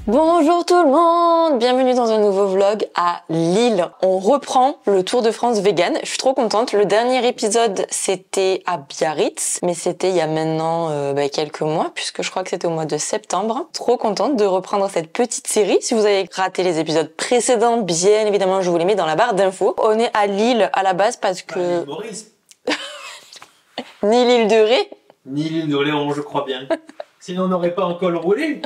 Bonjour tout le monde, bienvenue dans un nouveau vlog à Lille. On reprend le Tour de France vegan, je suis trop contente. Le dernier épisode c'était à Biarritz, mais c'était il y a maintenant quelques mois, puisque je crois que c'était au mois de septembre. Trop contente de reprendre cette petite série. Si vous avez raté les épisodes précédents, bien évidemment je vous les mets dans la barre d'infos. On est à Lille à la base parce que... Ni l'île de Ré. Ni l'île de Léon, je crois bien. Sinon on n'aurait pas encore roulé.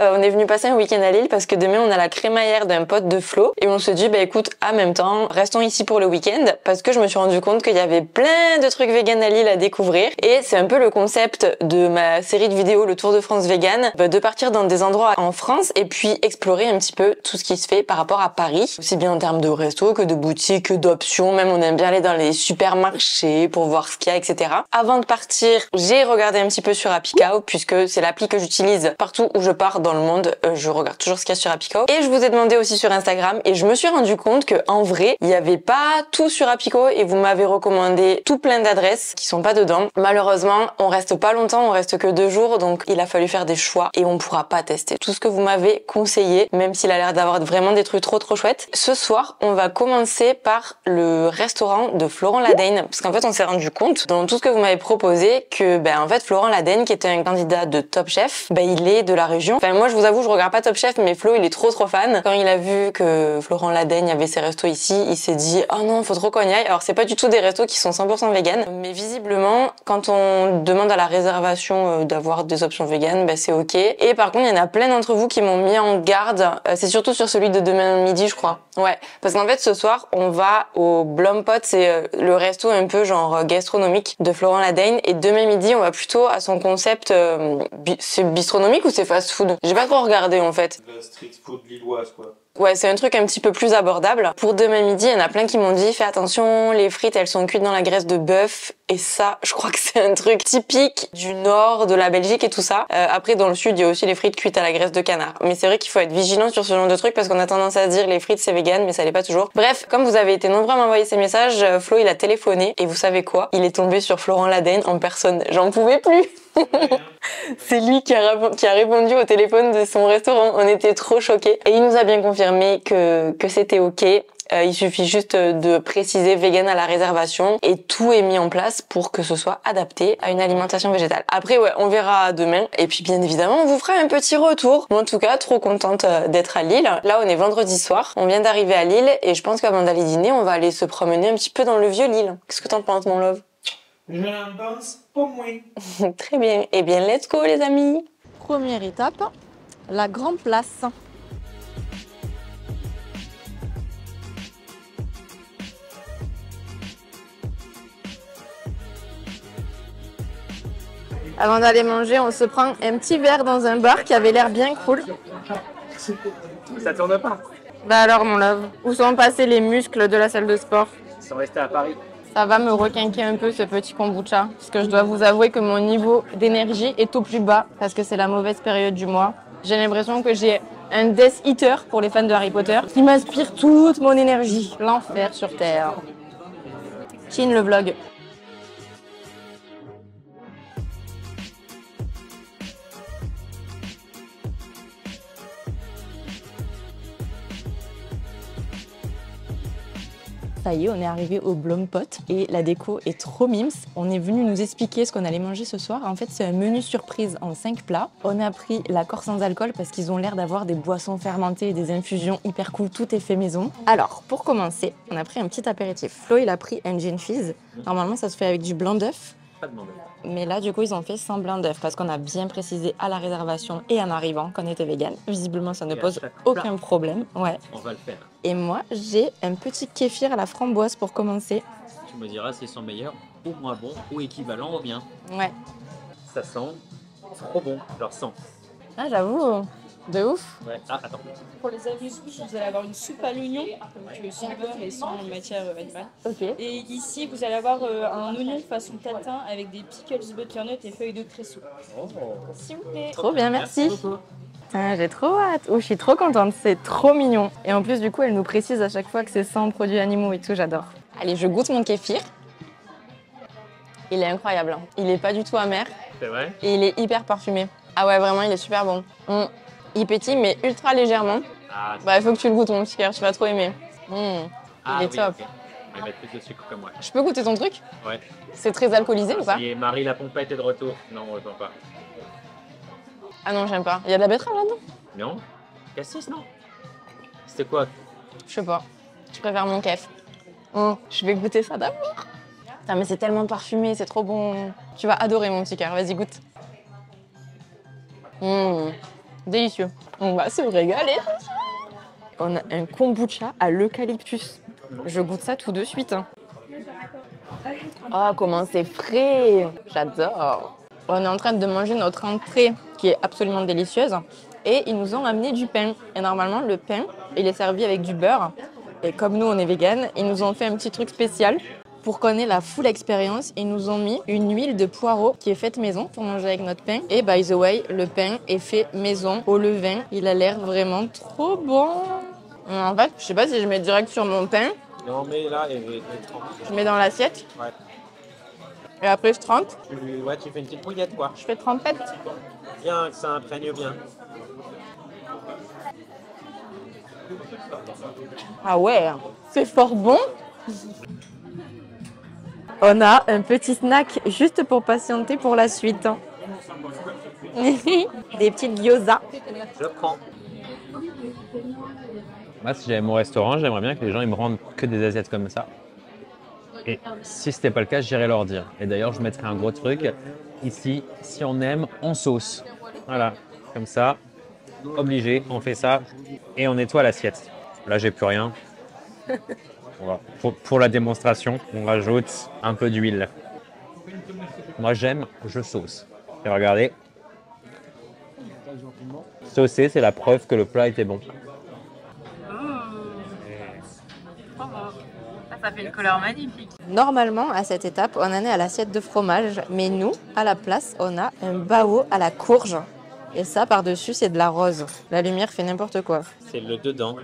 On est venu passer un week-end à Lille parce que demain on a la crémaillère d'un pote de Flo et on se dit écoute, en même temps restons ici pour le week-end parce que je me suis rendu compte qu'il y avait plein de trucs vegan à Lille à découvrir et c'est un peu le concept de ma série de vidéos le Tour de France vegan, de partir dans des endroits en France et puis explorer un petit peu tout ce qui se fait par rapport à Paris, aussi bien en termes de resto que de boutiques, que d'options, même on aime bien aller dans les supermarchés pour voir ce qu'il y a, etc. Avant de partir, j'ai regardé un petit peu sur Apikao puisque c'est l'appli que j'utilise partout où je pars dans le monde, je regarde toujours ce qu'il y a sur Apikao. Et je vous ai demandé aussi sur Instagram et je me suis rendu compte que en vrai, il n'y avait pas tout sur Apikao et vous m'avez recommandé tout plein d'adresses qui sont pas dedans. Malheureusement, on reste pas longtemps, on reste que 2 jours, donc il a fallu faire des choix et on pourra pas tester tout ce que vous m'avez conseillé, même s'il a l'air d'avoir vraiment des trucs trop chouettes. Ce soir, on va commencer par le restaurant de Florent Ladeigne, parce qu'en fait, on s'est rendu compte dans tout ce que vous m'avez proposé que en fait, Florent Ladeigne, qui était un candidat de Top Chef, il est de la région. Enfin, moi, je vous avoue, je regarde pas Top Chef, mais Flo, il est trop fan. Quand il a vu que Florent Ladeigne avait ses restos ici, il s'est dit « Oh non, faut trop qu'on y aille ». Alors, c'est pas du tout des restos qui sont 100% vegan, mais visiblement, quand on demande à la réservation d'avoir des options vegan, c'est ok. Et par contre, il y en a plein d'entre vous qui m'ont mis en garde. C'est surtout sur celui de demain midi, je crois. Ouais, parce qu'en fait, ce soir, on va au Blompot, c'est le resto un peu genre gastronomique de Florent Ladeigne. Et demain midi, on va plutôt à son concept, c'est bistronomique ou c'est fast-food? J'ai pas trop regardé en fait. La street food lilloise quoi. Ouais, c'est un truc un petit peu plus abordable. Pour demain midi, il y en a plein qui m'ont dit « Fais attention, les frites, elles sont cuites dans la graisse de bœuf. » Et ça, je crois que c'est un truc typique du nord, de la Belgique et tout ça. Après, dans le sud, il y a aussi les frites cuites à la graisse de canard. Mais c'est vrai qu'il faut être vigilant sur ce genre de trucs parce qu'on a tendance à se dire les frites, c'est vegan, mais ça l'est pas toujours. Bref, comme vous avez été nombreux à m'envoyer ces messages, Flo, il a téléphoné et vous savez quoi? Il est tombé sur Florent Ladeigne en personne. J'en pouvais plus. C'est lui qui a répondu au téléphone de son restaurant. On était trop choqués. Et il nous a bien confirmé que c'était ok. Il suffit juste de préciser vegan à la réservation et tout est mis en place pour que ce soit adapté à une alimentation végétale. Après, ouais, on verra demain. Et puis, bien évidemment, on vous fera un petit retour. Moi, en tout cas, trop contente d'être à Lille. Là, on est vendredi soir. On vient d'arriver à Lille et je pense qu'avant d'aller dîner, on va aller se promener un petit peu dans le vieux Lille. Qu'est-ce que t'en penses, mon love? Je n'en pense pas moins. Très bien. Eh bien, let's go, les amis. Première étape, la grande place. Avant d'aller manger, on se prend un petit verre dans un bar qui avait l'air bien cool. Ça tourne pas. Alors, mon love, où sont passés les muscles de la salle de sport? Ils sont restés à Paris. Ça va me requinquer un peu ce petit kombucha, parce que je dois vous avouer que mon niveau d'énergie est au plus bas, parce que c'est la mauvaise période du mois. J'ai l'impression que j'ai un Death Eater, pour les fans de Harry Potter, qui m'aspire toute mon énergie. L'enfer sur Terre. Chin le vlog. Ça y est, on est arrivé au Blompot et la déco est trop mimes. On est venu nous expliquer ce qu'on allait manger ce soir. En fait, c'est un menu surprise en 5 plats. On a pris l'accord sans alcool parce qu'ils ont l'air d'avoir des boissons fermentées et des infusions hyper cool. Tout est fait maison. Alors, pour commencer, on a pris un petit apéritif. Flo, il a pris un gin fizz. Normalement, ça se fait avec du blanc d'œuf. Pas de blanc d'œuf. Mais là, du coup, ils ont fait sans blanc d'œuf parce qu'on a bien précisé à la réservation et en arrivant qu'on était vegan. Visiblement, ça ne pose aucun problème. Ouais. On va le faire. Et moi, j'ai un petit kéfir à la framboise pour commencer. Tu me diras s'ils sont meilleurs ou moins bons ou équivalents ou bien. Ouais. Ça sent trop bon, leur sens. Ah, j'avoue, de ouf. Ouais. Ah, attends. Pour les amuse-bouches, vous allez avoir une soupe à l'oignon, donc sans beurre et sans matière animale. Ok. Et ici, vous allez avoir un oignon façon tatin avec des pickles butternut et feuilles de cresseau. Oh. S'il vous plaît. Trop bien, merci. beaucoup. J'ai trop hâte. Oh, je suis trop contente, c'est trop mignon. Et en plus, du coup, elle nous précise à chaque fois que c'est sans produits animaux et tout, j'adore. Allez, je goûte mon kéfir. Il est incroyable, hein. Il est pas du tout amer C'est vrai? et il est hyper parfumé. Ah ouais, vraiment, il est super bon. Il pétille, mais ultra légèrement. Ah, Bah, il faut que tu le goûtes, mon petit cœur, tu vas trop aimer. Il est top. ok. Je vais mettre plus de sucre que moi. Je peux goûter ton truc? Ouais. C'est très alcoolisé ou pas? Et Marie la pompette est de retour. Non, on pas. Ah non, j'aime pas. Il y a de la betterave là-dedans? Non. Cassis, non. C'était quoi? Je sais pas. Je préfère mon kef. Je vais goûter ça d'abord. Putain, mais c'est tellement parfumé, c'est trop bon. Tu vas adorer, mon petit cœur. Vas-y, goûte. Délicieux. On va se régaler. On a un kombucha à l'eucalyptus. Je goûte ça tout de suite. Oh, comment c'est frais. J'adore. On est en train de manger notre entrée qui est absolument délicieuse. Et ils nous ont amené du pain. Et normalement, le pain, il est servi avec du beurre. Et comme nous, on est vegan, ils nous ont fait un petit truc spécial. Pour qu'on ait la full expérience, ils nous ont mis une huile de poireau qui est faite maison pour manger avec notre pain. Et by the way, le pain est fait maison au levain. Il a l'air vraiment trop bon. En fait, je sais pas si je mets direct sur mon pain. Non, mais là, et Je mets dans l'assiette. Ouais. Et après, je trempe. Ouais, tu fais une petite bouillette, quoi. Je fais trempette. Bien, que ça imprègne bien. Ah ouais, c'est fort bon. On a un petit snack juste pour patienter pour la suite. Des petites gyoza. Je prends. Moi, si j'avais mon restaurant, j'aimerais bien que les gens ils me rendent que des assiettes comme ça. Et si c'était pas le cas, j'irais leur dire. Et d'ailleurs, je mettrais un gros truc ici. Si on aime, on sauce. Voilà, comme ça, obligé, on fait ça et on nettoie l'assiette. Là, j'ai plus rien. Voilà. Pour la démonstration, on rajoute un peu d'huile. Moi, j'aime, je sauce. Et regardez, saucer, c'est la preuve que le plat était bon. Ça fait une couleur magnifique. Normalement, à cette étape, on en est à l'assiette de fromage. Mais nous, à la place, on a un bao à la courge. Et ça, par-dessus, c'est de la rose. La lumière fait n'importe quoi. C'est le dedans.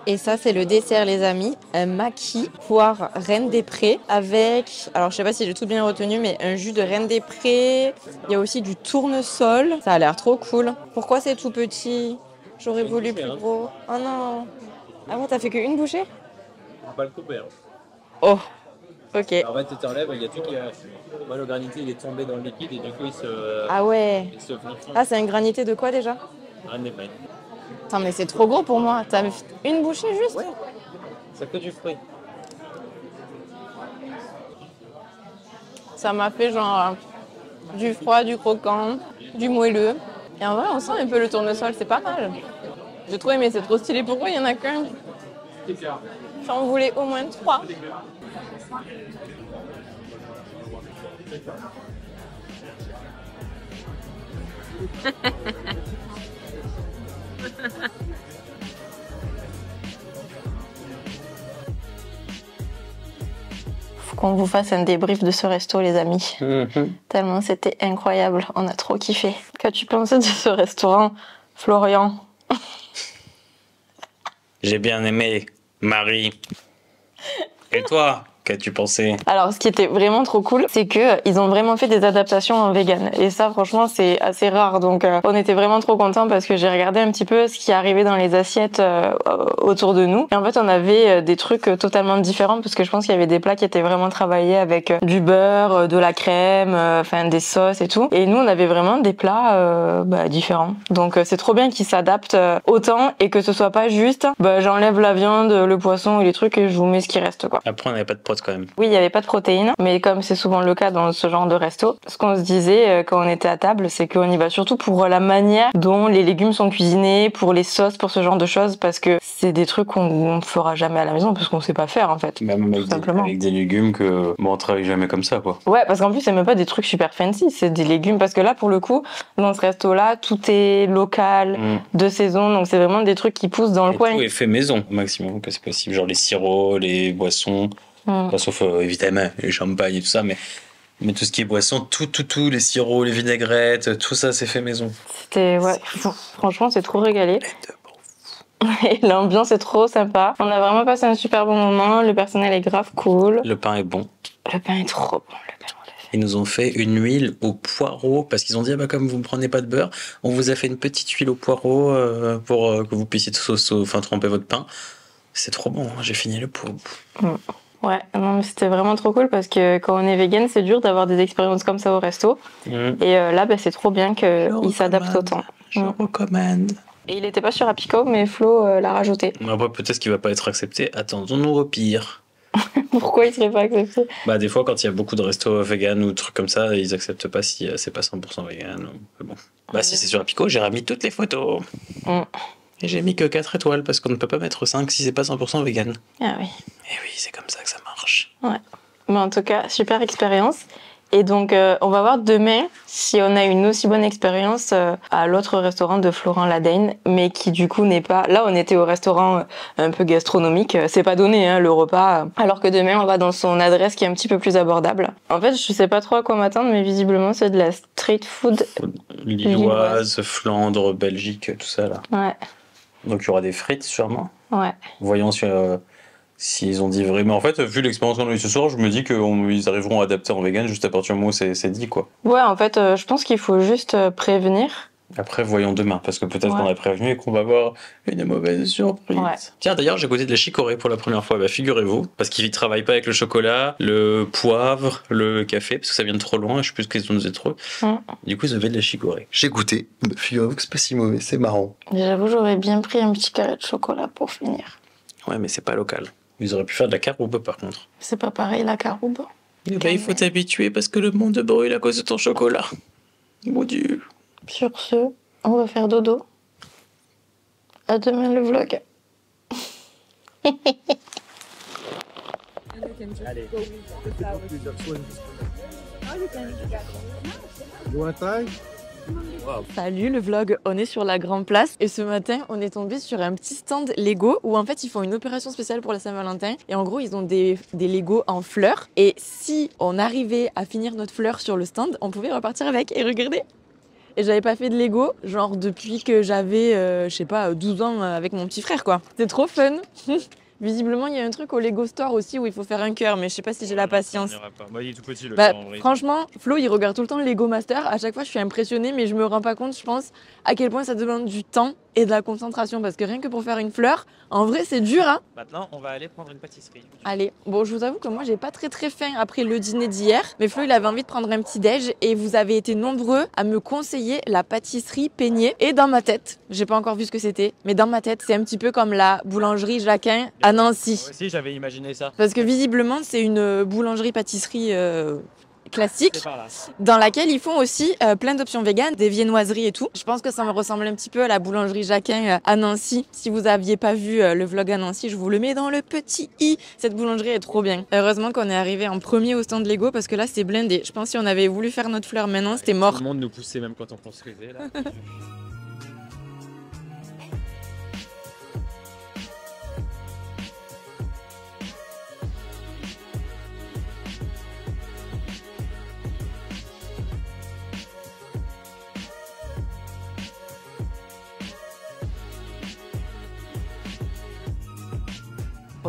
Et ça, c'est le dessert, les amis. Un maquis poire Reine des Prés avec, alors je sais pas si j'ai tout bien retenu, mais un jus de Reine des Prés. Il y a aussi du tournesol. Ça a l'air trop cool. Pourquoi c'est tout petit? J'aurais voulu plus gros. Oh non. Ah bon, t'as fait qu'une bouchée? On va pas le couper. Hein. Oh, ok. En fait, tu t'enlèves, il y a tout qui a... Moi, le granité, il est tombé dans le liquide et du coup, il se... Ah ouais. Il se fond. Ah, c'est un granité de quoi déjà? Rien n'est fait. Attends, mais c'est trop gros pour moi. T'as une bouchée juste? Ouais. C'est que du fruit. Ça m'a fait genre du froid, du croquant, du moelleux. Et en vrai, on sent un peu le tournesol, c'est pas mal. J'ai trop aimé, c'est trop stylé. Pourquoi il y en a qu'un? J'en voulais au moins 3. Faut qu'on vous fasse un débrief de ce resto, les amis. Tellement c'était incroyable, on a trop kiffé. Qu'as-tu pensé de ce restaurant, Florian? J'ai bien aimé, Marie. Et toi, qu'as-tu pensé? Alors, ce qui était vraiment trop cool, c'est que ils ont vraiment fait des adaptations en vegan. Et ça, franchement, c'est assez rare. Donc, on était vraiment trop contents parce que j'ai regardé un petit peu ce qui arrivait dans les assiettes autour de nous. Et en fait, on avait des trucs totalement différents parce que je pense qu'il y avait des plats qui étaient vraiment travaillés avec du beurre, de la crème, enfin des sauces et tout. Et nous, on avait vraiment des plats différents. Donc, c'est trop bien qu'ils s'adaptent autant et que ce soit pas juste, j'enlève la viande, le poisson et les trucs et je vous mets ce qui reste, quoi. Après, on n'avait pas de potes quand même. Oui, il n'y avait pas de protéines, mais comme c'est souvent le cas dans ce genre de resto, ce qu'on se disait quand on était à table, c'est qu'on y va surtout pour la manière dont les légumes sont cuisinés, pour les sauces, pour ce genre de choses, parce que c'est des trucs qu'on fera jamais à la maison, parce qu'on sait pas faire en fait. Même tout simplement. avec des légumes que on travaille jamais comme ça, quoi. Ouais, parce qu'en plus, c'est même pas des trucs super fancy, c'est des légumes, parce que là, pour le coup, dans ce resto-là, tout est local, de saison, donc c'est vraiment des trucs qui poussent dans le coin. Tout est fait maison au maximum que c'est possible, genre les sirops, les boissons. Sauf évidemment les champagnes et tout ça, mais tout ce qui est boisson, tout, les sirops, les vinaigrettes, tout ça c'est fait maison. C'était, ouais, franchement c'est trop régalé. Et l'ambiance est trop sympa. On a vraiment passé un super bon moment, le personnel est grave cool. Le pain est bon. Le pain est trop bon, le pain on l'a Ils nous ont fait une huile au poireau parce qu'ils ont dit, ah bah, comme vous ne prenez pas de beurre, on vous a fait une petite huile au poireau pour que vous puissiez tremper votre pain. C'est trop bon, hein, j'ai fini le pot. Ouais, non, mais c'était vraiment trop cool parce que quand on est vegan, c'est dur d'avoir des expériences comme ça au resto. Et là, bah, c'est trop bien qu'ils s'adaptent autant. Je recommande. Et il était pas sur Apico, mais Flo l'a rajouté. Après, peut-être qu'il va pas être accepté. Attendons-nous au pire. Pourquoi il serait pas accepté? Bah, des fois, quand il y a beaucoup de restos vegan ou trucs comme ça, ils acceptent pas si c'est pas 100% vegan. Bon. Bah, si c'est sur Apico, j'ai remis toutes les photos. Et j'ai mis que 4 étoiles parce qu'on ne peut pas mettre 5 si c'est pas 100% vegan. Ah oui. Et oui, c'est comme ça que ça marche. Ouais. Mais en tout cas, super expérience. Et donc, on va voir demain si on a une aussi bonne expérience à l'autre restaurant de Florent Ladaine, mais qui du coup n'est pas... Là, on était au restaurant un peu gastronomique. C'est pas donné, hein, le repas. Alors que demain, on va dans son adresse qui est un petit peu plus abordable. En fait, je sais pas trop à quoi m'attendre, mais visiblement, c'est de la street food Lilloise, Flandre, Belgique, tout ça là. Ouais. Donc il y aura des frites sûrement. Ouais. Voyons s'ils ont dit vraiment. En fait, vu l'expérience qu'on a eue ce soir, je me dis qu'ils arriveront à adapter en vegan juste à partir du moment où c'est dit quoi. Ouais, en fait, je pense qu'il faut juste prévenir. Après, voyons demain, parce que peut-être qu'on a prévenu et qu'on va avoir une mauvaise surprise. Ouais. Tiens, d'ailleurs, j'ai goûté de la chicorée pour la première fois. Bah, figurez-vous, parce qu'ils ne travaillent pas avec le chocolat, le poivre, le café, parce que ça vient de trop loin, je sais plus ce qu'ils ont dit trop. Du coup, ils avaient de la chicorée. J'ai goûté. Bah, figurez-vous que c'est pas si mauvais, c'est marrant. J'avoue, j'aurais bien pris un petit carré de chocolat pour finir. Ouais, mais c'est pas local. Ils auraient pu faire de la caroube, par contre. C'est pas pareil, la caroube. Et bah, il faut t'habituer parce que le monde brûle à cause de ton chocolat. Mon Dieu. Sur ce, on va faire dodo. À demain le vlog. Allez. Salut le vlog, on est sur la Grande Place et ce matin on est tombé sur un petit stand Lego où en fait ils font une opération spéciale pour la Saint-Valentin et en gros ils ont des Lego en fleurs et si on arrivait à finir notre fleur sur le stand on pouvait repartir avec et regardez. Et j'avais pas fait de Lego genre depuis que j'avais je sais pas 12 ans avec mon petit frère quoi. C'était trop fun. Visiblement, il y a un truc au Lego Store aussi où il faut faire un cœur, mais je sais pas si j'ai la patience. Moi, il est tout petit le Bah, cœur, en vrai. franchement, Flo, il regarde tout le temps le Lego Master. À chaque fois, je suis impressionnée, mais je me rends pas compte, je pense, à quel point ça demande du temps et de la concentration. Parce que rien que pour faire une fleur, en vrai, c'est dur, hein. Maintenant, on va aller prendre une pâtisserie. Allez, bon, je vous avoue que moi, j'ai pas très faim après le dîner d'hier. Mais Flo, il avait envie de prendre un petit déj et vous avez été nombreux à me conseiller la pâtisserie Peigné. Et dans ma tête, j'ai pas encore vu ce que c'était, mais dans ma tête, c'est un petit peu comme la boulangerie Jacquin à Nancy. Moi aussi, j'avais imaginé ça. Parce que visiblement, c'est une boulangerie-pâtisserie classique C'est par là. dans laquelle ils font aussi plein d'options véganes, des viennoiseries et tout. Je pense que ça me ressemble un petit peu à la boulangerie Jacquin à Nancy. Si vous aviez pas vu le vlog à Nancy, je vous le mets dans le petit i. Cette boulangerie est trop bien. Heureusement qu'on est arrivé en premier au stand Lego parce que là c'est blindé. Je pense que si on avait voulu faire notre fleur maintenant, c'était mort. Tout le monde nous poussait même quand on construisait là.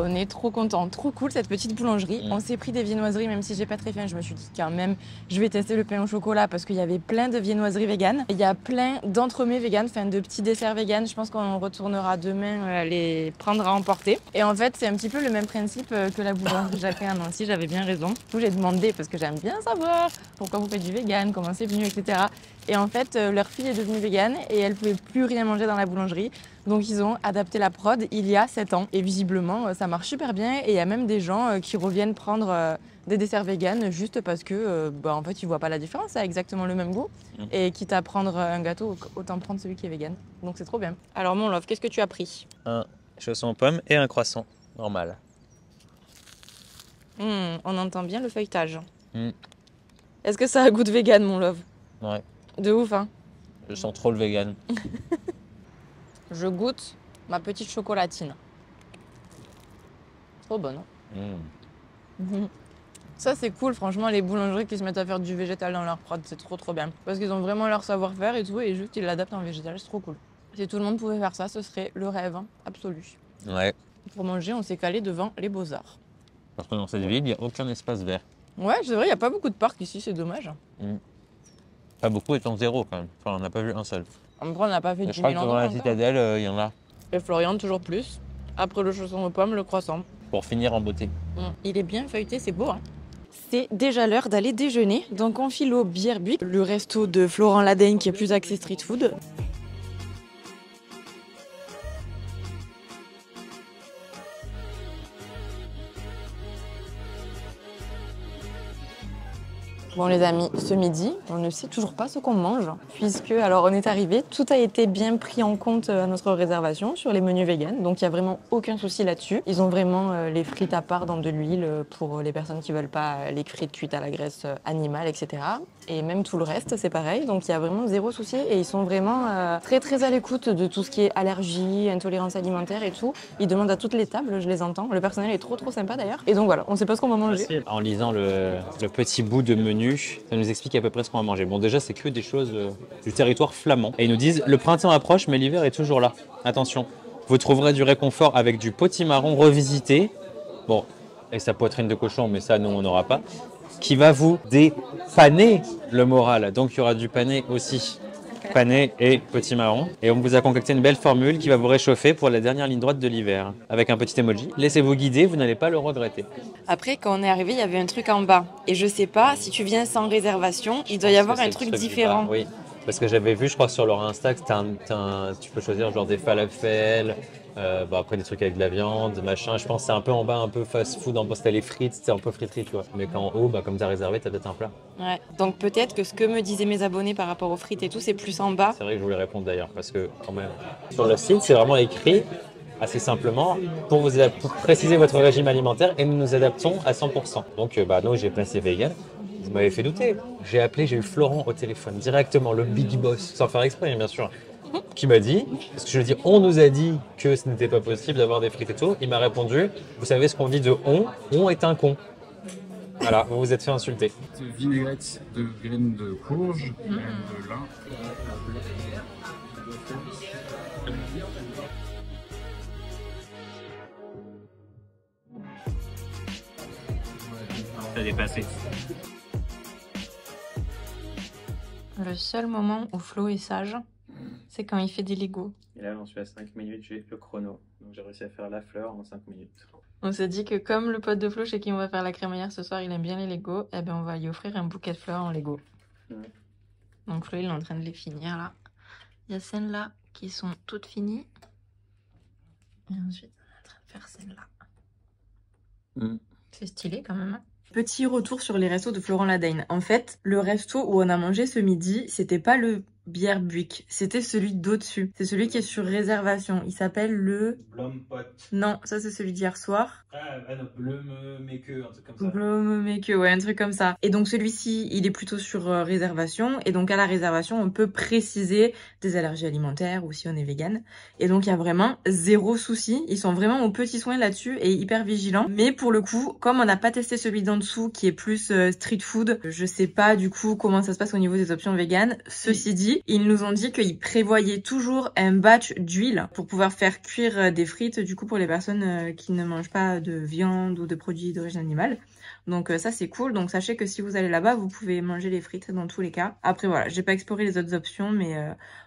On est trop contents, trop cool cette petite boulangerie. On s'est pris des viennoiseries, même si j'ai pas très faim. Je me suis dit quand même, je vais tester le pain au chocolat parce qu'il y avait plein de viennoiseries véganes. Il y a plein d'entremets véganes, enfin de petits desserts véganes. Je pense qu'on retournera demain les prendre à emporter. Et en fait, c'est un petit peu le même principe que la boulangerie Jacquin à Nancy. J'avais bien raison. Du coup, j'ai demandé parce que j'aime bien savoir pourquoi vous faites du vegan, comment c'est venu, etc. Et en fait, leur fille est devenue végane et elle pouvait plus rien manger dans la boulangerie. Donc ils ont adapté la prod il y a 7 ans. Et visiblement, ça marche super bien. Et il y a même des gens qui reviennent prendre des desserts véganes juste parce que, en fait, ils voient pas la différence. Ça a exactement le même goût. Et quitte à prendre un gâteau, autant prendre celui qui est végane. Donc c'est trop bien. Alors mon love, qu'est-ce que tu as pris? Un chausson aux pommes et un croissant normal. On entend bien le feuilletage. Mm. Est-ce que ça a goût de vegan, mon love? Ouais, De ouf, hein? je sens trop le vegan. Je goûte ma petite chocolatine. Trop bonne. Hein. Ça, c'est cool, franchement, les boulangeries qui se mettent à faire du végétal dans leur prod, c'est trop bien. Parce qu'ils ont vraiment leur savoir-faire et tout, et juste ils l'adaptent en végétal, c'est trop cool. Si tout le monde pouvait faire ça, ce serait le rêve absolu. Ouais. Pour manger, on s'est calé devant les Beaux-Arts. Parce que dans cette ville, il n'y a aucun espace vert. Ouais, c'est vrai, il n'y a pas beaucoup de parcs ici, c'est dommage. Pas beaucoup étant 0 quand même. Enfin, on n'a pas vu un seul. Après, on n'a pas fait Et 10 je crois 000 que devant la encore. citadelle, il y en a. Et Florian, toujours plus. Après le chausson aux pommes, le croissant. Pour finir en beauté. Il est bien feuilleté, c'est beau. Hein. C'est déjà l'heure d'aller déjeuner. Donc on file au Bierbuik, le resto de Florent Ladeigne qui est plus axé street food. Bon les amis, ce midi, on ne sait toujours pas ce qu'on mange, puisque alors on est arrivé, tout a été bien pris en compte à notre réservation sur les menus vegan, donc il n'y a vraiment aucun souci là-dessus. Ils ont vraiment les frites à part dans de l'huile pour les personnes qui veulent pas les frites cuites à la graisse animale, etc. Et même tout le reste, c'est pareil, donc il y a vraiment zéro souci et ils sont vraiment très très à l'écoute de tout ce qui est allergie, intolérance alimentaire et tout. Ils demandent à toutes les tables, je les entends. Le personnel est trop sympa d'ailleurs. Et donc voilà, on sait pas ce qu'on va manger. En lisant le petit bout de menu, ça nous explique à peu près ce qu'on va manger. Bon, déjà, c'est que des choses du territoire flamand. Et ils nous disent, le printemps approche, mais l'hiver est toujours là. Attention, vous trouverez du réconfort avec du potimarron revisité. Bon, et sa poitrine de cochon, mais ça, nous, on n'aura pas. Qui va vous dépanner le moral. Donc, il y aura du pané aussi. Pané et potimarron. Et on vous a concocté une belle formule qui va vous réchauffer pour la dernière ligne droite de l'hiver. Avec un petit emoji. Laissez-vous guider, vous n'allez pas le regretter. Après, quand on est arrivé, il y avait un truc en bas. Et je sais pas, si tu viens sans réservation, il doit y avoir un truc différent. Oui, parce que j'avais vu, je crois, sur leur Insta, que tu peux choisir genre des falafels, après des trucs avec de la viande, machin. Je pense que c'est un peu en bas, un peu fast-food, en bas, c'était les frites, c'était un peu friterie, tu vois. Mais quand en haut, comme tu as réservé, tu as peut-être un plat. Ouais, donc peut-être que ce que me disaient mes abonnés par rapport aux frites et tout, c'est plus en bas. C'est vrai que je voulais répondre d'ailleurs, parce que quand même, sur le site, c'est vraiment écrit assez simplement pour pour préciser votre régime alimentaire et nous nous adaptons à 100%. Donc, nous, j'ai placé vegan. Vous m'avez fait douter. J'ai appelé, j'ai eu Florent au téléphone directement, le big boss, sans faire exprès, bien sûr, qui m'a dit, parce que je lui ai dit, on nous a dit que ce n'était pas possible d'avoir des frites et tout. Il m'a répondu, vous savez ce qu'on dit de on est un con. Voilà, vous vous êtes fait insulter. Vinaigrette de graines de courge, de lin. Ça a dépassé. Le seul moment où Flo est sage, c'est quand il fait des Legos. Et là, j'en suis à 5 minutes, j'ai le chrono. Donc j'ai réussi à faire la fleur en 5 minutes. On s'est dit que comme le pote de Flo chez qui on va faire la crémaillère ce soir, il aime bien les Legos, eh ben on va lui offrir un bouquet de fleurs en Lego. Donc Flo, il est en train de les finir là. Il y a celles-là qui sont toutes finies. Et ensuite, on est en train de faire celle-là. C'est stylé quand même. Hein. Petit retour sur les restos de Florent Ladeigne. En fait, le resto où on a mangé ce midi, c'était pas le Bierbuik, c'était celui d'au-dessus. C'est celui qui est sur réservation. Il s'appelle le... Blompot. Non, ça c'est celui d'hier soir. Non, Blömeke, un truc comme ça. Blömeke, ouais, un truc comme ça. Et donc celui-ci, il est plutôt sur réservation. Et donc à la réservation, on peut préciser des allergies alimentaires ou si on est vegan. Et donc il y a vraiment zéro souci. Ils sont vraiment aux petits soins là-dessus et hyper vigilants. Mais pour le coup, comme on n'a pas testé celui d'en dessous qui est plus street food, je sais pas du coup comment ça se passe au niveau des options véganes. Ceci dit, ils nous ont dit qu'ils prévoyaient toujours un batch d'huile pour pouvoir faire cuire des frites du coup pour les personnes qui ne mangent pas de viande ou de produits d'origine animale. Donc ça c'est cool, donc sachez que si vous allez là-bas, vous pouvez manger les frites dans tous les cas. Après voilà, j'ai pas exploré les autres options, mais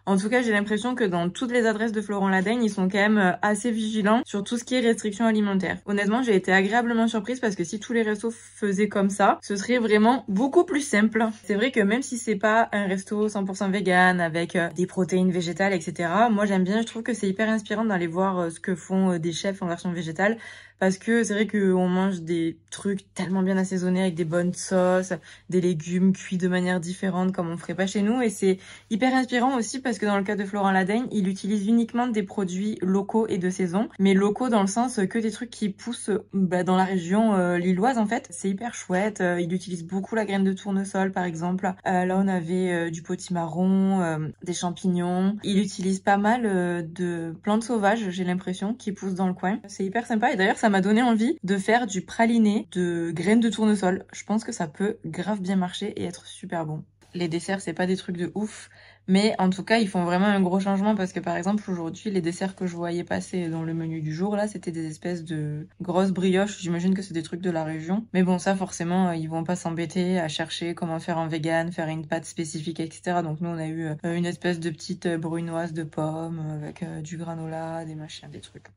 en tout cas j'ai l'impression que dans toutes les adresses de Florent Ladeigne, ils sont quand même assez vigilants sur tout ce qui est restrictions alimentaires. Honnêtement, j'ai été agréablement surprise parce que si tous les restos faisaient comme ça, ce serait vraiment beaucoup plus simple. C'est vrai que même si c'est pas un resto 100% vegan avec des protéines végétales, etc. Moi j'aime bien, je trouve que c'est hyper inspirant d'aller voir ce que font des chefs en version végétale. Parce que c'est vrai qu'on mange des trucs tellement bien assaisonnés avec des bonnes sauces, des légumes cuits de manière différente comme on ferait pas chez nous. Et c'est hyper inspirant aussi parce que dans le cas de Florent Ladeigne, il utilise uniquement des produits locaux et de saison. Mais locaux dans le sens que des trucs qui poussent dans la région lilloise en fait. C'est hyper chouette. Il utilise beaucoup la graine de tournesol par exemple. Là on avait du potimarron, des champignons. Il utilise pas mal de plantes sauvages, j'ai l'impression, qui poussent dans le coin. C'est hyper sympa et d'ailleurs ça m'a donné envie de faire du praliné de graines de tournesol. Je pense que ça peut grave bien marcher et être super bon. Les desserts, c'est pas des trucs de ouf, Mais en tout cas, ils font vraiment un gros changement parce que par exemple, aujourd'hui, les desserts que je voyais passer dans le menu du jour, là, c'était des espèces de grosses brioches. J'imagine que c'est des trucs de la région. Mais bon, ça, forcément, ils vont pas s'embêter à chercher comment faire un vegan, faire une pâte spécifique, etc. Donc nous, on a eu une espèce de petite brunoise de pommes avec du granola, des machins, des trucs.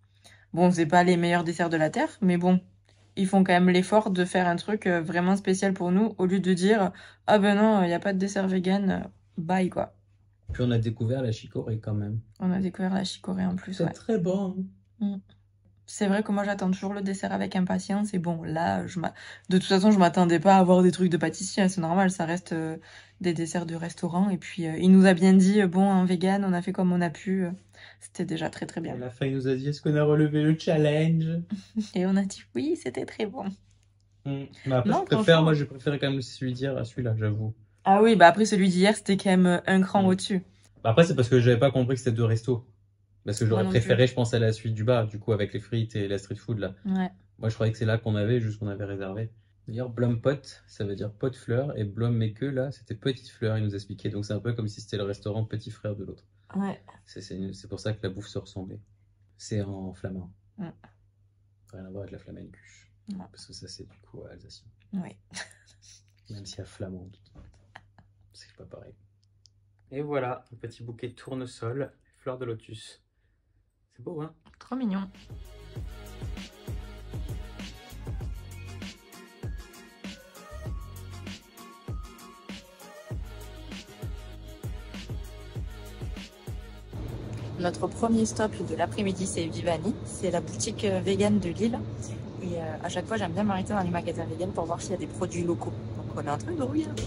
Bon, c'est pas les meilleurs desserts de la Terre, mais bon, ils font quand même l'effort de faire un truc vraiment spécial pour nous, au lieu de dire « Ah ben non, il n'y a pas de dessert vegan, bye quoi ». Puis on a découvert la chicorée quand même. On a découvert la chicorée en plus, ouais. C'est très bon. C'est vrai que moi j'attends toujours le dessert avec impatience et bon là de toute façon je m'attendais pas à avoir des trucs de pâtissier, hein, c'est normal, ça reste des desserts de restaurant et puis il nous a bien dit bon en vegan on a fait comme on a pu, c'était déjà très très bien. À la fin il nous a dit est-ce qu'on a relevé le challenge et on a dit oui c'était très bon. Mais après Non, moi je préfère quand même celui d'hier à celui-là j'avoue. Ah oui bah après celui d'hier c'était quand même un cran au-dessus. Bah après c'est parce que j'avais pas compris que c'était deux restos. Parce que j'aurais préféré, je pense, à la suite du bas, du coup, avec les frites et la street food, là. Ouais. Moi, je croyais que c'est là qu'on avait, juste qu'on avait réservé. D'ailleurs, Blompot, ça veut dire pot de fleurs, et Blommeke, là, c'était petite fleur, il nous expliquait. Donc, c'est un peu comme si c'était le restaurant petit frère de l'autre. Ouais. C'est pour ça que la bouffe se ressemblait. C'est en flamand. Rien à voir avec la flamencuche. Parce que ça, c'est du coup alsacien. Oui. Même s'il y a flamand, c'est pas pareil. Et voilà, un petit bouquet de tournesol, fleurs de lotus. C'est beau, hein? Trop mignon. Notre premier stop de l'après-midi, c'est Vivani. C'est la boutique vegan de Lille. Et à chaque fois, j'aime bien m'arrêter dans les magasins vegan pour voir s'il y a des produits locaux. Donc on est en train de regarder.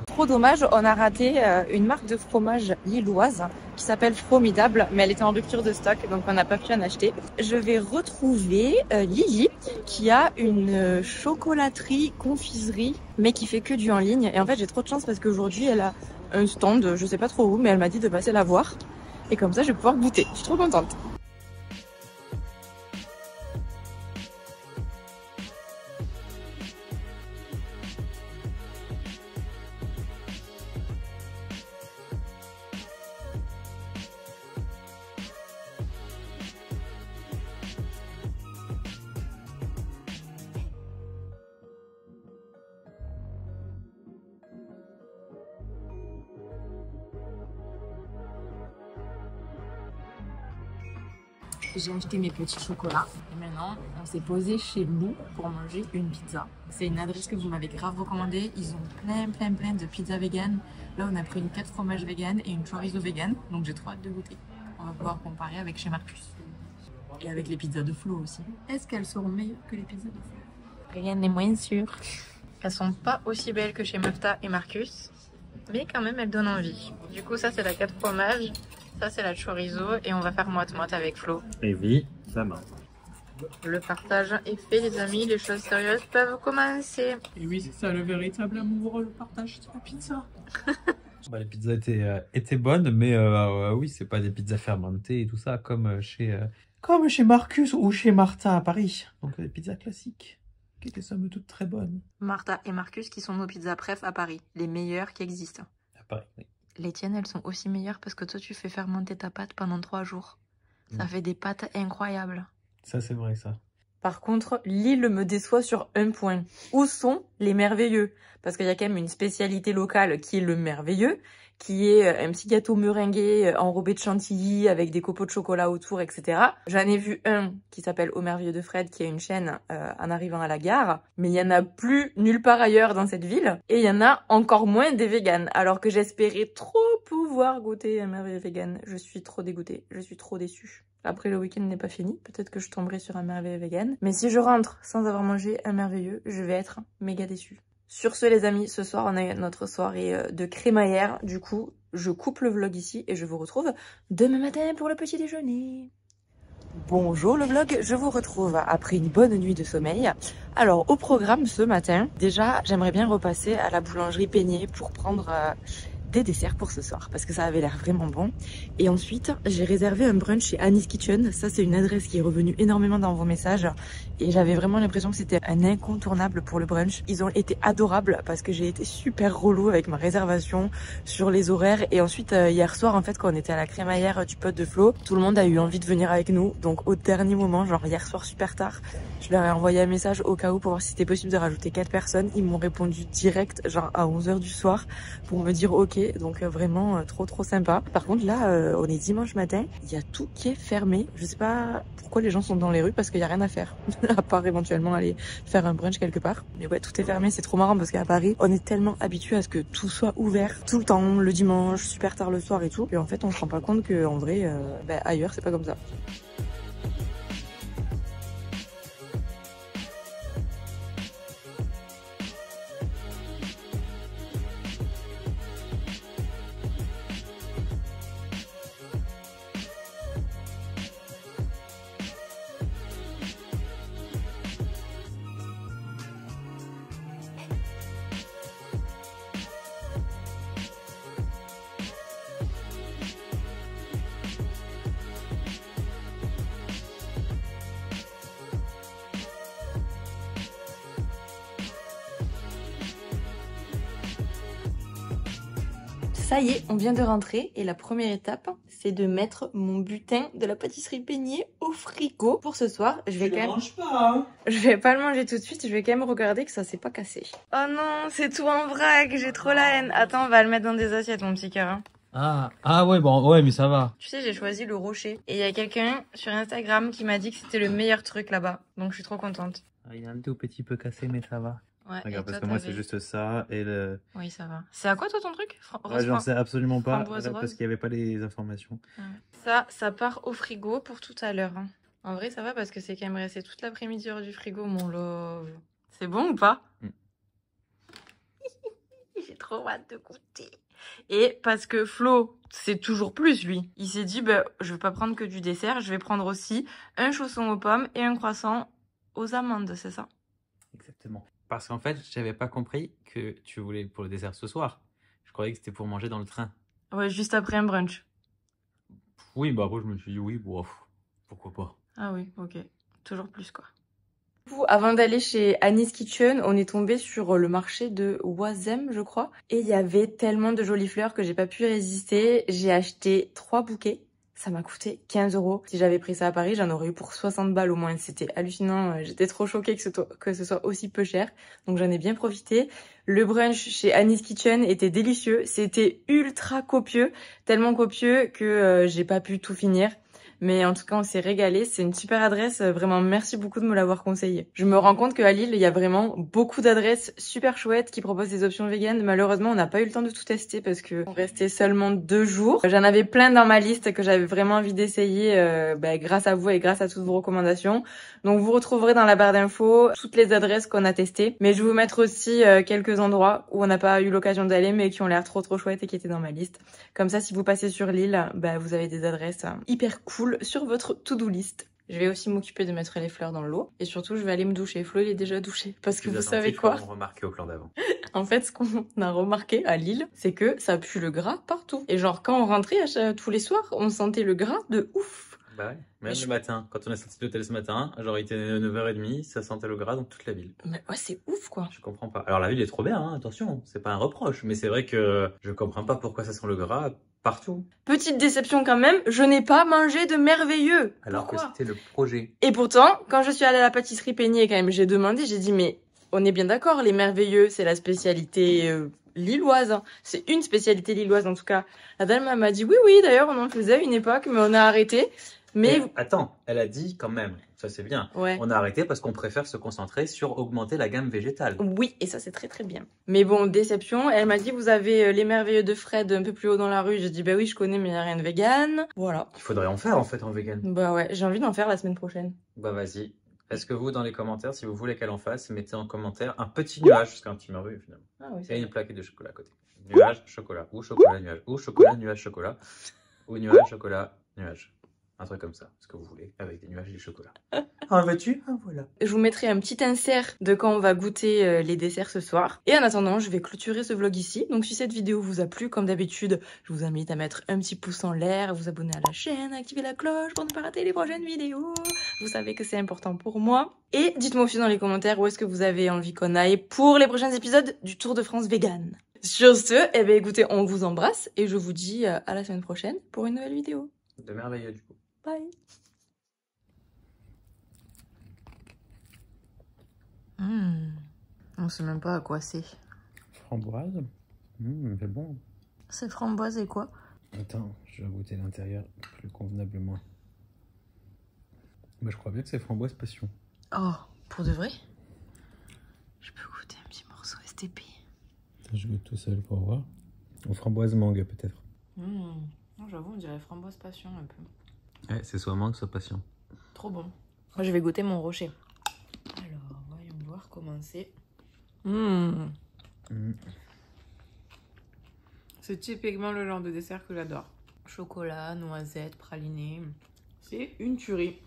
Trop dommage, on a raté une marque de fromage lilloise qui s'appelle Fromidable, mais elle était en rupture de stock, donc on n'a pas pu en acheter. Je vais retrouver Lily, qui a une chocolaterie, confiserie, mais qui fait que du en ligne. Et en fait, j'ai trop de chance parce qu'aujourd'hui, elle a un stand, je sais pas trop où, mais elle m'a dit de passer la voir. Et comme ça, je vais pouvoir goûter. Je suis trop contente. J'ai acheté mes petits chocolats et maintenant on s'est posé chez Lou pour manger une pizza. C'est une adresse que vous m'avez grave recommandée. Ils ont plein de pizzas vegan. Là on a pris une 4 fromages vegan et une chorizo vegan. Donc j'ai trop hâte de goûter. On va pouvoir comparer avec chez Marcus. Et avec les pizzas de Flo aussi. Est-ce qu'elles seront meilleures que les pizzas de Flo? Rien n'est moins sûr. Elles sont pas aussi belles que chez Mufta et Marcus. Mais quand même elles donnent envie. Du coup ça c'est la 4 fromages. Ça c'est la chorizo et on va faire moite-moite avec Flo. Évidemment. Le partage est fait les amis, les choses sérieuses peuvent commencer. Et oui, c'est ça le véritable amour, le partage de la pizza. Bah, les pizzas étaient bonnes, mais oui, c'est pas des pizzas fermentées et tout ça, comme chez Marcus ou chez Martin à Paris. Donc des pizzas classiques, qui étaient somme toute très bonnes. Martha et Marcus qui sont nos pizzas préf à Paris, les meilleures qui existent. À Paris, oui. Les tiennes, elles sont aussi meilleures parce que toi, tu fais fermenter ta pâte pendant 3 jours. Ça fait des pâtes incroyables. Ça, c'est vrai, ça. Par contre, Lille me déçoit sur un point. Où sont les merveilleux? Parce qu'il y a quand même une spécialité locale qui est le merveilleux, qui est un petit gâteau meringué enrobé de chantilly avec des copeaux de chocolat autour, etc. J'en ai vu un qui s'appelle Au Merveilleux de Fred, qui est une chaîne en arrivant à la gare. Mais il y en a plus nulle part ailleurs dans cette ville. Et il y en a encore moins des véganes. Alors que j'espérais trop pouvoir goûter un merveilleux vegan. Je suis trop dégoûtée. Je suis trop déçue. Après, le week-end n'est pas fini. Peut-être que je tomberai sur un merveilleux vegan. Mais si je rentre sans avoir mangé un merveilleux, je vais être méga déçue. Sur ce les amis, ce soir on a notre soirée de crémaillère. Du coup, je coupe le vlog ici et je vous retrouve demain matin pour le petit déjeuner. Bonjour le vlog, je vous retrouve après une bonne nuit de sommeil. Alors au programme ce matin, déjà j'aimerais bien repasser à la boulangerie Peigné pour prendre des desserts pour ce soir parce que ça avait l'air vraiment bon. Et ensuite, j'ai réservé un brunch chez Annie's Kitchen. Ça, c'est une adresse qui est revenue énormément dans vos messages et j'avais vraiment l'impression que c'était un incontournable pour le brunch. Ils ont été adorables parce que j'ai été super relou avec ma réservation sur les horaires. Et ensuite, hier soir, en fait, quand on était à la crémaillère du pote de Flo, tout le monde a eu envie de venir avec nous. Donc au dernier moment, genre hier soir super tard, je leur ai envoyé un message au cas où pour voir si c'était possible de rajouter 4 personnes. Ils m'ont répondu direct, genre à 11h du soir, pour me dire ok. Donc vraiment trop sympa. Par contre là, on est dimanche matin, il y a tout qui est fermé. Je sais pas pourquoi les gens sont dans les rues parce qu'il y a rien à faire, à part éventuellement aller faire un brunch quelque part. Mais ouais, tout est fermé, c'est trop marrant parce qu'à Paris, on est tellement habitué à ce que tout soit ouvert tout le temps, le dimanche, super tard le soir et tout. Et en fait, on se rend pas compte que en vrai, ailleurs, c'est pas comme ça. Ça y est, on vient de rentrer et la première étape, c'est de mettre mon butin de la pâtisserie Peigné au frigo pour ce soir. Je vais Je vais pas le manger tout de suite, je vais quand même regarder que ça s'est pas cassé. Oh non, c'est tout en vrac, j'ai trop la haine. Attends, on va le mettre dans des assiettes, mon petit cœur. Ah ouais, bon, ouais, mais ça va. Tu sais, j'ai choisi le rocher et il y a quelqu'un sur Instagram qui m'a dit que c'était le meilleur truc là-bas. Donc je suis trop contente. Il est un tout petit peu cassé, mais ça va. Ouais, regarde, parce que moi c'est juste ça et le... Oui, ça va. C'est à quoi toi ton truc? Ouais, j'en sais absolument pas Framboise parce rose. qu'il n'y avait pas les informations. Ouais. Ça part au frigo pour tout à l'heure. Hein. En vrai, ça va parce que c'est quand même resté toute l'après-midi hors du frigo, mon love. C'est bon ou pas? J'ai trop hâte de goûter. Et parce que Flo, c'est toujours plus lui. Il s'est dit, bah, je vais pas prendre que du dessert, je vais prendre aussi un chausson aux pommes et un croissant aux amandes, c'est ça? Exactement. Parce qu'en fait, j'avais pas compris que tu voulais pour le dessert ce soir. Je croyais que c'était pour manger dans le train. Ouais, juste après un brunch. Oui, bah après je me suis dit oui, bon, pourquoi pas. Ah oui, ok. Toujours plus quoi. Avant d'aller chez Annie's Kitchen, on est tombé sur le marché de Oisem, je crois. Et il y avait tellement de jolies fleurs que j'ai pas pu résister. J'ai acheté 3 bouquets. Ça m'a coûté 15 €. Si j'avais pris ça à Paris, j'en aurais eu pour 60 balles au moins. C'était hallucinant. J'étais trop choquée que ce soit aussi peu cher. Donc j'en ai bien profité. Le brunch chez Annie's Kitchen était délicieux. C'était ultra copieux. Tellement copieux que j'ai pas pu tout finir. Mais en tout cas, on s'est régalé. C'est une super adresse. Vraiment, merci beaucoup de me l'avoir conseillé. Je me rends compte qu'à Lille, il y a vraiment beaucoup d'adresses super chouettes qui proposent des options véganes. Malheureusement, on n'a pas eu le temps de tout tester parce que on restait seulement 2 jours. J'en avais plein dans ma liste que j'avais vraiment envie d'essayer grâce à vous et grâce à toutes vos recommandations. Donc, vous retrouverez dans la barre d'infos toutes les adresses qu'on a testées. Mais je vais vous mettre aussi quelques endroits où on n'a pas eu l'occasion d'aller mais qui ont l'air trop chouettes et qui étaient dans ma liste. Comme ça, si vous passez sur Lille, vous avez des adresses hyper cool sur votre to-do list. Je vais aussi m'occuper de mettre les fleurs dans l'eau. Et surtout, je vais aller me doucher. Flo, il est déjà douché. Parce que vous savez quoi? Remarqué au plan d'avant. En fait, ce qu'on a remarqué à Lille, c'est que ça pue le gras partout. Et genre, quand on rentrait tous les soirs, on sentait le gras de ouf. Bah ouais, même le matin. Quand on est sorti de l'hôtel ce matin, genre il était 9h30, ça sentait le gras dans toute la ville. Mais ouais, c'est ouf quoi. Je comprends pas. Alors la ville est trop bien, hein, attention, c'est pas un reproche. Mais c'est vrai que je comprends pas pourquoi ça sent le gras partout. Petite déception quand même, je n'ai pas mangé de merveilleux. Alors Pourquoi? que c'était le projet. Et pourtant, quand je suis allée à la pâtisserie Peigné, quand même, j'ai demandé, j'ai dit, mais on est bien d'accord, les merveilleux, c'est la spécialité lilloise. Hein. C'est une spécialité lilloise en tout cas. La dame m'a dit, oui, d'ailleurs, on en faisait à une époque, mais on a arrêté. Mais attends, elle a dit quand même, ça c'est bien. Ouais. On a arrêté parce qu'on préfère se concentrer sur augmenter la gamme végétale. Oui, et ça c'est très bien. Mais bon, déception, elle m'a dit vous avez les merveilleux de Fred un peu plus haut dans la rue. J'ai dit bah oui, je connais mais il n'y a rien de vegan. Voilà. Il faudrait en faire en fait en vegan. Bah ouais, j'ai envie d'en faire la semaine prochaine. Bah vas-y. Est-ce que vous dans les commentaires, si vous voulez qu'elle en fasse, mettez en commentaire un petit nuage, parce qu'un petit merveilleux finalement. Ah oui, et une plaquette de chocolat à côté. Nuage, chocolat, ou chocolat, nuage, ou chocolat, nuage, chocolat, ou nuage, chocolat, nuage. Un truc comme ça, ce que vous voulez, avec des nuages et du chocolat. En veux-tu? Voilà. Je vous mettrai un petit insert de quand on va goûter les desserts ce soir. Et en attendant, je vais clôturer ce vlog ici. Donc si cette vidéo vous a plu, comme d'habitude, je vous invite à mettre un petit pouce en l'air, à vous abonner à la chaîne, à activer la cloche pour ne pas rater les prochaines vidéos. Vous savez que c'est important pour moi. Et dites-moi aussi dans les commentaires où est-ce que vous avez envie qu'on aille pour les prochains épisodes du Tour de France vegan. Sur ce, eh bien écoutez, on vous embrasse et je vous dis à la semaine prochaine pour une nouvelle vidéo. De merveilleux du coup. Bye. On sait même pas à quoi c'est. Framboise. C'est bon. C'est framboise et quoi? Attends, je vais goûter l'intérieur plus convenablement. Bah, je crois bien que c'est framboise passion. Oh, pour de vrai? Je peux goûter un petit morceau STP. Je goûte tout seul pour voir. Ou framboise mangue peut-être. J'avoue, on dirait framboise passion un peu. Ouais, c'est soit mangue, soit passion. Trop bon. Moi, je vais goûter mon rocher. Alors, voyons voir comment c'est. C'est typiquement le genre de dessert que j'adore. Chocolat, noisette, praliné. C'est une tuerie.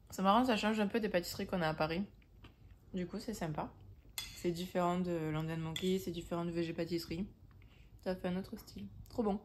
C'est marrant, ça change un peu des pâtisseries qu'on a à Paris. Du coup, c'est sympa. C'est différent de London Monkey, c'est différent de VG Pâtisserie. Ça fait un autre style. Trop bon.